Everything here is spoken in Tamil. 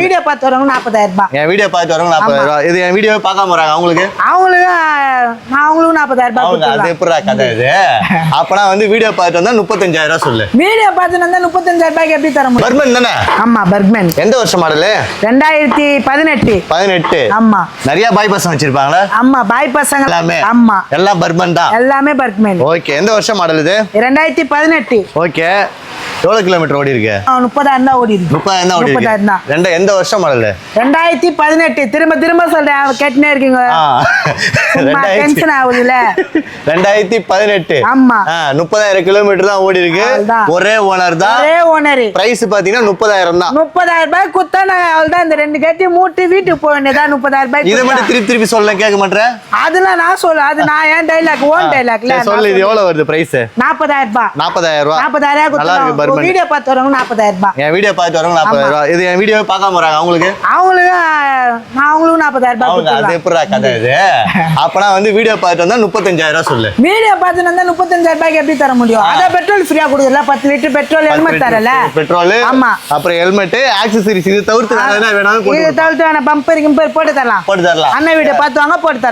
வீடியோ பார்த்து வரவங்க 40,000 ரூபாய். என் வீடியோ பார்த்து வரவங்க 40,000 ரூபாய். இது என் வீடியோ பார்க்காம வராங்க அவங்களுக்கு நான் அவங்களுக்கு 40,000 ரூபாய். அது எப்படா கதை இது? அப்பனா வந்து வீடியோ பார்த்து வந்தா 35,000 ரூபாய் சொல்லு. வீடியோ பார்த்து வந்தா 35,000 ரூபாய்க்கு எப்படி தர முடியும்? பர்மன் தானே? ஆமா பர்க்மேன். எந்த வருஷம் மாடலு? 2018. 18. ஆமா. நிறைய பாய் பசங்க வச்சிருப்பாங்களா? ஆமா பாய் பசங்க எல்லாமே. ஆமா எல்லாம் பர்மன் தான். எல்லாமே பர்க்மேன். ஓகே, எந்த வருஷம் மாடல் இது? 2018. ஓகே, எவ்வளவு கிலோமீட்டர் ஓடி இருக்கு? 30,000 தான் ஓடி இருக்கு. 30,000 தான் ஓடி 30,000 தான். இருக்கு. எந்த வருஷம் மாடல்? 2018. திரும்ப சொல்றேன், கேட்டுனே இருக்கீங்க. டென்ஷன் ஆகுதுல. 2018. ஆமா. 30,000 கிலோமீட்டர் தான் ஓடி இருக்கு. ஒரே ஓனர் தான். ஒரே ஓனர். பிரைஸ் பாத்தீங்கன்னா 30,000 தான். 30,000 ரூபாய் குத்தா நான் அவ்வளவுதான் இந்த ரெண்டு கட்டி மூட்டி வீட்டுக்கு போக வேண்டியதா. 30,000 ரூபாய். இதை மட்டும் திருப்பி சொல்ல கேட்க மாட்டேன். அதெல்லாம் நான் சொல்ல, அது நான் ஏன் டைலாக், ஓன் டைலாக்ல சொல்லு. இது எவ்வளவு வருது பிரைஸ்? 40,000 ரூபாய். 40,000 ரூபாய். 40,000 குத்தா. வீடியோ பார்த்து வரவங்க 40,000 ரூபாய். என் வீடியோ பார்த்து வரவங்க 40,000 ரூபாய். இது என் வீடியோ பார்க்காம வராங்க அவங்களுக்கு நான் அவங்களுக்கு 40,000 ரூபாய். அது எப்படா கதை இது? அப்பனா வந்து வீடியோ பார்த்து வந்தா 35,000 ரூபாய் சொல்லு. வீடியோ பார்த்து வந்தா 35,000 ரூபாய்க்கு எப்படி தர முடியும்? அத பெட்ரோல் ஃப்ரீயா கொடுக்குறல. 10 லிட்டர் பெட்ரோல் ஹெல்மெட் தரல. பெட்ரோல். ஆமா. அப்புறம் ஹெல்மெட், ஆக்சஸரீஸ் இது தவிர்த்து வேற என்ன வேணாலும் இது தவிர்த்து வேணா பம்பர் கிம்பர் போட்டு தரலாம். போட்டு தரலாம். அண்ணன் வீடியோ பார்த்து வாங்க, போட்டு தரலாம்.